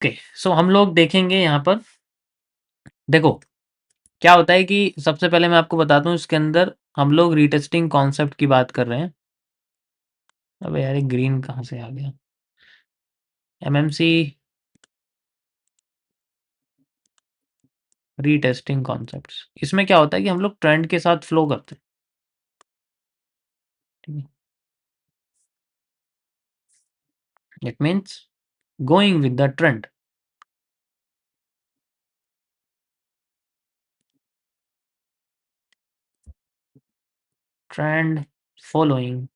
Okay, सो हम लोग देखेंगे यहाँ पर। देखो, क्या होता है कि सबसे पहले मैं आपको बताता हूँ, इसके अंदर हम लोग रीटेस्टिंग कॉन्सेप्ट की बात कर रहे हैं। अबे यार, ये ग्रीन कहाँ से आ गया? MMC retesting concepts. इसमें क्या होता है कि हम लोग ट्रेंड के साथ फ्लो करते हैं। It means going with the trend. Trend following.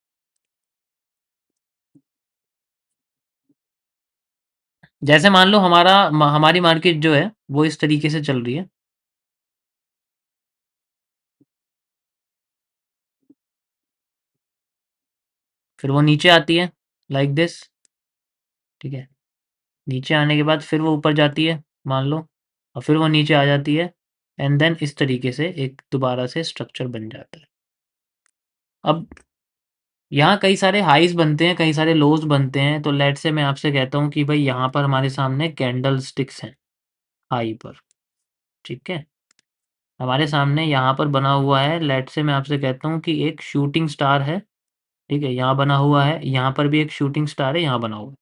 जैसे मान लो हमारी मार्केट जो है वो इस तरीके से चल रही है। फिर वो नीचे आती है लाइक दिस। ठीक है, नीचे आने के बाद फिर वो ऊपर जाती है मान लो, और फिर वो नीचे आ जाती है, एंड देन इस तरीके से एक दोबारा से स्ट्रक्चर बन जाता है। अब यहाँ कई सारे हाईज बनते हैं, कई सारे लोज बनते हैं। तो लेट से मैं आपसे कहता हूँ कि भाई यहाँ पर हमारे सामने कैंडल स्टिक्स हैं हाई पर। ठीक है, हमारे सामने यहाँ पर बना हुआ है, लेट से मैं आपसे कहता हूँ कि एक शूटिंग स्टार है। ठीक है, यहाँ बना हुआ है, यहाँ पर भी एक शूटिंग स्टार है, यहाँ बना हुआ है,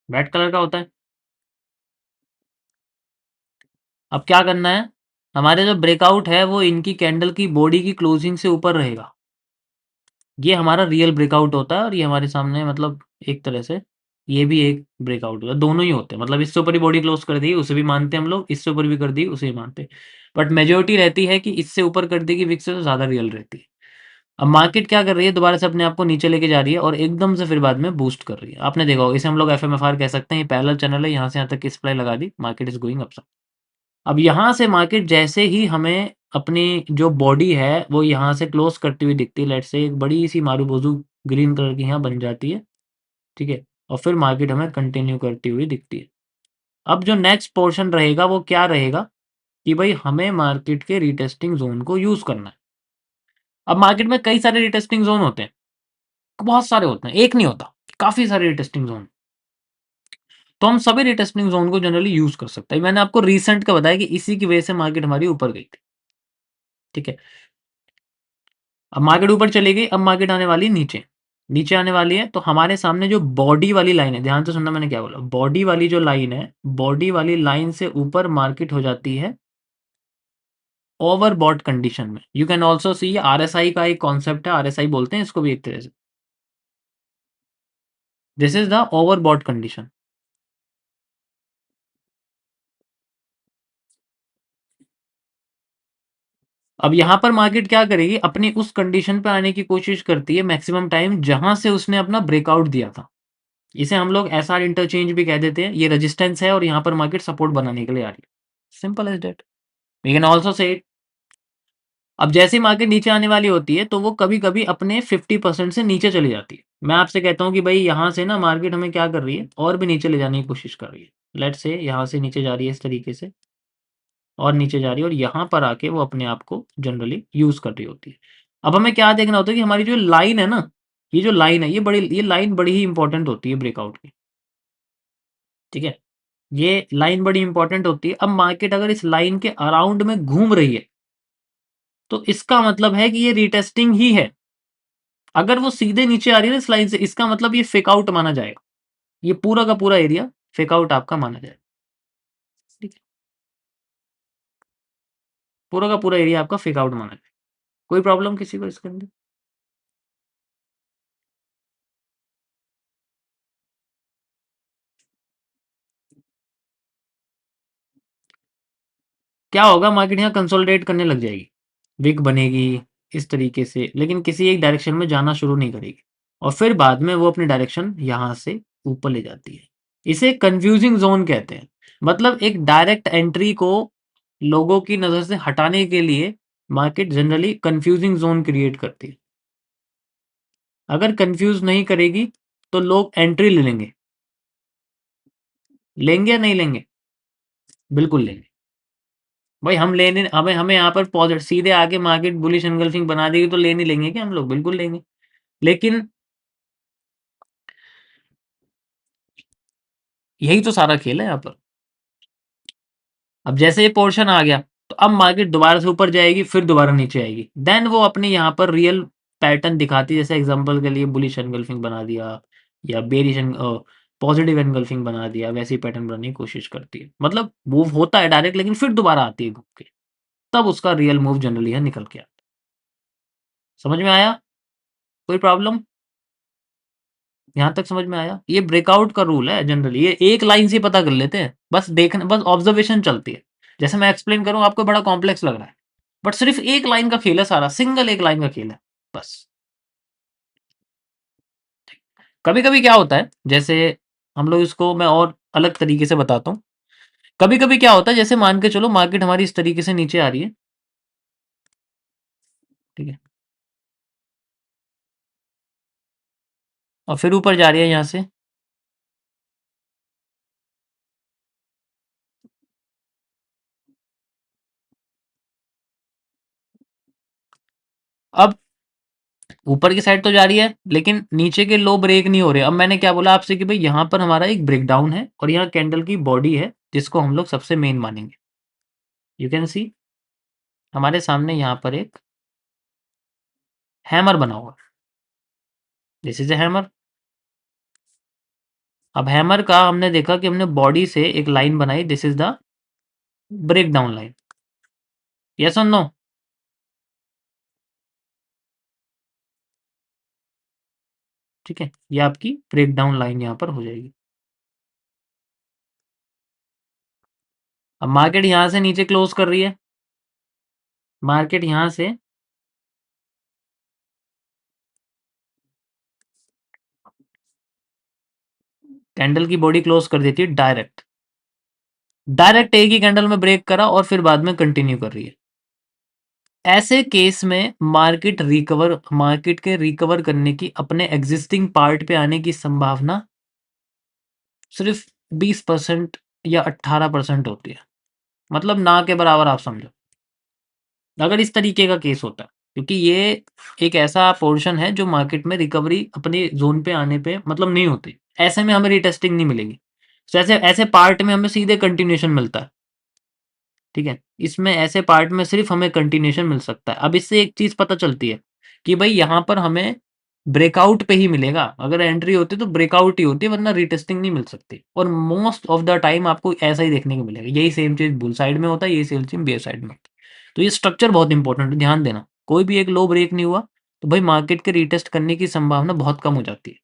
रेड कलर का होता है। अब क्या करना है, हमारे जो ब्रेकआउट है वो इनकी कैंडल की बॉडी की क्लोजिंग से ऊपर रहेगा। ये हमारा रियल ब्रेकआउट होता है, और ये हमारे सामने मतलब एक तरह से ये भी एक ब्रेकआउट होता है। दोनों ही होते हैं, मतलब इससे ऊपर ही बॉडी क्लोज कर दी उसे भी मानते हैं हम लोग, इससे ऊपर भी कर दी उसे भी मानते हैं। बट मेजोरिटी रहती है कि इससे ऊपर कर दी कि विक्स से तो ज़्यादा रियल रहती है। अब मार्केट क्या कर रही है, दोबारा से अपने आप को नीचे लेके जा रही है और एकदम से फिर बाद में बूस्ट कर रही है। आपने देखा होगा, इसे हम लोग एफएमएफआर कह सकते हैं। ये पैरेलल चैनल है, यहाँ से यहाँ तक की सप्लाई लगा दी, मार्केट इज गोइंग अप। अब यहाँ से मार्केट जैसे ही हमें अपनी जो बॉडी है वो यहाँ से क्लोज करती हुई दिखती है, लेट्स से एक बड़ी सी मारूबोजू ग्रीन कलर की यहाँ बन जाती है। ठीक है, और फिर मार्केट हमें कंटिन्यू करती हुई दिखती है। अब जो नेक्स्ट पोर्शन रहेगा वो क्या रहेगा कि भाई हमें मार्केट के रीटेस्टिंग जोन को यूज करना है। अब मार्केट में कई सारे रीटेस्टिंग जोन होते हैं, बहुत सारे होते हैं, एक नहीं होता, काफी सारे रीटेस्टिंग जोन। तो हम सभी रीटेस्टिंग जोन को जनरली यूज कर सकते हैं। मैंने आपको रिसेंट का बताया कि इसी की वजह से मार्केट हमारी ऊपर गई थी। ठीक है, अब मार्केट ऊपर चली गई, अब मार्केट आने वाली है नीचे, नीचे आने वाली है। तो हमारे सामने जो बॉडी वाली लाइन है, ध्यान से सुनना मैंने क्या बोला, बॉडी वाली जो लाइन है, बॉडी वाली लाइन से ऊपर मार्केट हो जाती है ओवरबॉट कंडीशन में। You can also see, RSI का एक कॉन्सेप्ट है, आरएसआई बोलते हैं इसको भी एक तरह से। This is the overbought condition. अब यहां पर मार्केट क्या करेगी, अपनी उस कंडीशन पे आने की कोशिश करती है मैक्सिमम टाइम जहां से उसने अपना ब्रेकआउट दिया था। इसे हम लोग एसआर इंटरचेंज भी कह देते हैं। ये रेजिस्टेंस है और यहाँ पर मार्केट सपोर्ट बनाने के लिए आ रही है। Simple as that. We can also say, अब जैसे ही मार्केट नीचे आने वाली होती है तो वो कभी कभी अपने 50% से नीचे चली जाती है। मैं आपसे कहता हूँ कि भाई यहाँ से ना मार्केट हमें क्या कर रही है, और भी नीचे ले जाने की कोशिश कर रही है। लेट से यहाँ से नीचे जा रही है इस तरीके से, और नीचे जा रही है, और यहाँ पर आके वो अपने आप को जनरली यूज कर रही होती है। अब हमें क्या देखना होता है कि हमारी जो लाइन है ना, ये जो लाइन है, ये लाइन बड़ी ही इंपॉर्टेंट होती है ब्रेकआउट की। ठीक है, ये लाइन बड़ी इंपॉर्टेंट होती है। अब मार्केट अगर इस लाइन के अराउंड में घूम रही है तो इसका मतलब है कि ये रीटेस्टिंग ही है। अगर वो सीधे नीचे आ रही है ना इस लाइन से, इसका मतलब ये फेक आउट माना जाएगा। ये पूरा का पूरा एरिया फेक आउट आपका माना जाएगा। ठीक है, पूरा का पूरा एरिया आपका फेक आउट माना जाएगा। कोई प्रॉब्लम किसी को इसके अंदर? क्या होगा, मार्केट यहाँ कंसोलिडेट करने लग जाएगी, विक बनेगी इस तरीके से, लेकिन किसी एक डायरेक्शन में जाना शुरू नहीं करेगी, और फिर बाद में वो अपनी डायरेक्शन यहाँ से ऊपर ले जाती है। इसे कंफ्यूजिंग जोन कहते हैं। मतलब एक डायरेक्ट एंट्री को लोगों की नज़र से हटाने के लिए market generally confusing zone create करती है। अगर कंफ्यूज नहीं करेगी तो लोग एंट्री ले लेंगे। लेंगे या नहीं लेंगे? बिल्कुल लेंगे। भाई हम लेने, हमें हमें यहाँ पर पॉजिटिव सीधे आके मार्केट बुलिश एनगल्फिंग बना देगी तो लेने लेंगे क्या हम लोग? बिल्कुल लेंगे। लेकिन यही तो सारा खेल है यहाँ पर। अब जैसे ये पोर्शन आ गया, तो अब मार्केट दोबारा से ऊपर जाएगी, फिर दोबारा नीचे आएगी, देन वो अपने यहाँ पर रियल पैटर्न दिखाती है। जैसे एग्जांपल के लिए बुलिश एनगल्फिंग बना दिया, या बेरिश पॉजिटिव एनगल्फिंग बना दिया, वैसे ही पैटर्न बनाने की कोशिश करती है। मतलब मूव होता है डायरेक्ट, लेकिन फिर दोबारा आती है घूम के, तब उसका रियल मूव जनरली है निकल के आता है। समझ में आया? कोई प्रॉब्लम? यहाँ तक समझ में आया? ये ब्रेकआउट का रूल है जनरली, ये एक लाइन से पता कर लेते हैं, बस देखना, बस ऑब्जर्वेशन चलती है। जैसे मैं एक्सप्लेन करूँ आपको बड़ा कॉम्प्लेक्स लग रहा है, बट सिर्फ एक लाइन का खेल है सारा, सिंगल एक लाइन का खेल है बस। कभी कभी क्या होता है, जैसे हम लोग इसको मैं और अलग तरीके से बताता हूँ। कभी कभी क्या होता है, जैसे मान के चलो मार्केट हमारी इस तरीके से नीचे आ रही है, ठीक है, और फिर ऊपर जा रही है यहाँ से। अब ऊपर की साइड तो जा रही है, लेकिन नीचे के लो ब्रेक नहीं हो रहे। अब मैंने क्या बोला आपसे कि भाई यहाँ पर हमारा एक ब्रेकडाउन है, और यहाँ कैंडल की बॉडी है जिसको हम लोग सबसे मेन मानेंगे। यू कैन सी हमारे सामने यहाँ पर एक हैमर बना हुआ है, दिस इज ए हैमर। अब हैमर का हमने देखा कि हमने बॉडी से एक लाइन बनाई, this is the break down line. Yes और नो? ठीक है, ये आपकी ब्रेक डाउन लाइन यहाँ पर हो जाएगी। अब मार्केट यहाँ से नीचे क्लोज कर रही है, मार्केट यहाँ से कैंडल की बॉडी क्लोज कर देती है डायरेक्ट, डायरेक्ट एक ही कैंडल में ब्रेक करा और फिर बाद में कंटिन्यू कर रही है। ऐसे केस में मार्केट के रिकवर करने की, अपने एग्जिस्टिंग पार्ट पे आने की संभावना सिर्फ 20% या 18% होती है। मतलब ना के बराबर आप समझो, अगर इस तरीके का केस होता है, क्योंकि ये एक ऐसा पोर्शन है जो मार्केट में रिकवरी अपने जोन पे आने पे मतलब नहीं होती। ऐसे में हमें रिटेस्टिंग नहीं मिलेगी। तो ऐसे ऐसे पार्ट में हमें सीधे कंटिन्यूशन मिलता है। ठीक है, इसमें ऐसे पार्ट में सिर्फ हमें कंटिन्यूशन मिल सकता है। अब इससे एक चीज पता चलती है कि भाई यहाँ पर हमें ब्रेकआउट पे ही मिलेगा। अगर एंट्री होती तो ब्रेकआउट ही होती है, वरना रिटेस्टिंग नहीं मिल सकती। और मोस्ट ऑफ द टाइम आपको ऐसा ही देखने को मिलेगा। यही सेम चीज बुल साइड में होता है, यही सेम चीज बेयर साइड में होता है। तो ये स्ट्रक्चर बहुत इंपॉर्टेंट है, ध्यान देना। कोई भी एक लो ब्रेक नहीं हुआ तो भाई मार्केट के रिटेस्ट करने की संभावना बहुत कम हो जाती है।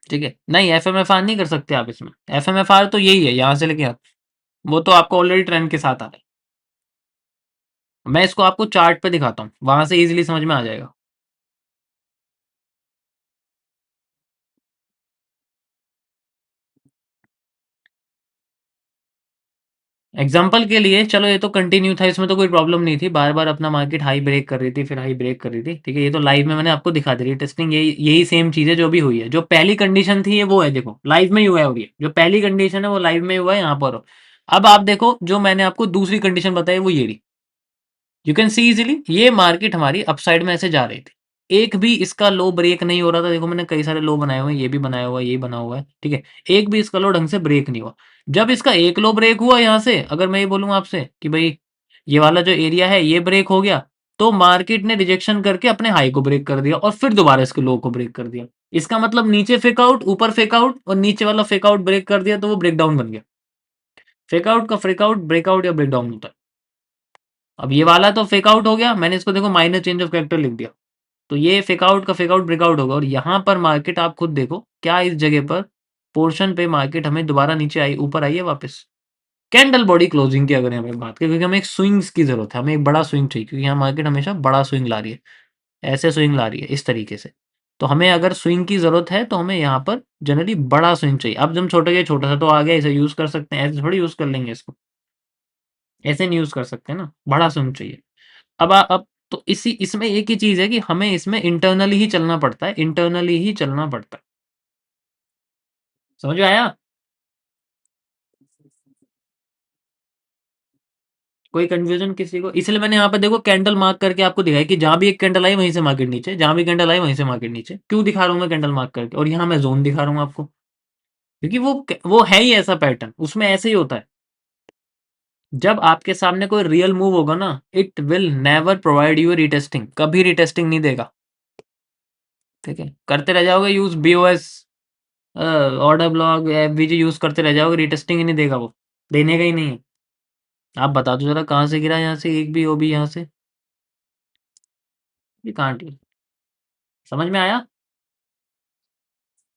ठीक है, नहीं एफ एम एफ आर नहीं कर सकते आप इसमें। एफ एम एफ आर तो यही है, यहाँ से लेके यहाँ, वो तो आपको ऑलरेडी ट्रेंड के साथ आ रहा है। मैं इसको आपको चार्ट पे दिखाता हूँ, वहां से इजीली समझ में आ जाएगा। एग्जाम्पल के लिए चलो, ये तो कंटिन्यू था, इसमें तो कोई प्रॉब्लम नहीं थी। बार बार अपना मार्केट हाई ब्रेक कर रही थी, फिर हाई ब्रेक कर रही थी। ठीक है, ये तो लाइव में मैंने आपको दिखा दी। टेस्टिंग यही सेम चीज है जो भी हुई है। जो पहली कंडीशन थी ये वो है, देखो लाइव में ही हुआ है। और ये जो पहली कंडीशन है वो लाइव में ही हुआ है यहाँ पर। अब आप देखो, जो मैंने आपको दूसरी कंडीशन बताई वो ये रही। यू कैन सी इजीली ये मार्केट हमारी अपसाइड में ऐसे जा रही थी, एक भी इसका लो ब्रेक नहीं हो रहा था। देखो मैंने कई सारे लो बनाए हुए हैं, ये भी बनाया हुआ है, ये बना हुआ है। ठीक है, एक भी इसका लो ढंग से ब्रेक नहीं हुआ। जब इसका एक लो ब्रेक हुआ यहाँ से, अगर मैं ये बोलूँ आपसे कि भाई ये वाला जो एरिया है ये ब्रेक हो गया, तो मार्केट ने रिजेक्शन करके अपने हाई को ब्रेक कर दिया और फिर दोबारा इसके लो को ब्रेक कर दिया। इसका मतलब नीचे फेक आउट, ऊपर फेक आउट, और नीचे वाला फेक आउट ब्रेक कर दिया, तो वो ब्रेक डाउन बन गया। फेक आउट का फेक आउट ब्रेकआउट या ब्रेक डाउन होता है। अब ये वाला तो फेक आउट हो गया, मैंने इसको देखो माइनर चेंज ऑफ कैरेक्टर लिख दिया, तो ये फेक आउट का फेक आउट ब्रेकआउट होगा। और यहाँ पर मार्केट आप खुद देखो, क्या इस जगह पर पोर्शन पे मार्केट हमें दोबारा नीचे आई, ऊपर आई है वापस। कैंडल बॉडी क्लोजिंग की अगर हमें बात करें, क्योंकि हमें एक स्विंग्स की जरूरत है, हमें एक बड़ा स्विंग चाहिए, क्योंकि यहाँ मार्केट हमेशा बड़ा स्विंग ला रही है, ऐसे स्विंग ला रही है इस तरीके से। तो हमें अगर स्विंग की जरूरत है तो हमें यहाँ पर जनरली बड़ा स्विंग चाहिए। अब जब छोटा गया, छोटा सा तो आ गया, इसे यूज कर सकते हैं, ऐसे थोड़ी यूज कर लेंगे इसको, ऐसे नहीं यूज कर सकते ना, बड़ा स्विंग चाहिए। अब तो इसी इसमें एक ही चीज है कि हमें इसमें इंटरनली ही चलना पड़ता है, इंटरनली ही चलना पड़ता है। समझ में आया? कोई कंफ्यूजन किसी को? इसलिए मैंने यहाँ पे देखो कैंडल मार्क करके आपको दिखाया कि जहां भी एक कैंडल आई वहीं से मार्केट नीचे, जहां भी कैंडल आई वहीं से मार्केट नीचे। क्यों दिखा रहा हूँ मैं कैंडल मार्क करके, और यहाँ मैं जोन दिखा रहा हूँ आपको, क्योंकि वो है ही ऐसा पैटर्न, उसमें ऐसे ही होता है। जब आपके सामने कोई रियल मूव होगा ना, it will never provide you retesting, कभी रीटेस्टिंग नहीं देगा। ठीक है, करते रह जाओगे use BOS, order block, FVG use करते रह जाओगे, रीटेस्टिंग ही नहीं देगा वो, देने का ही नहीं है। आप बता दो जरा कहाँ से गिरा, यहाँ से एक भी ओ भी यहाँ से, ये कहाँ, समझ में आया?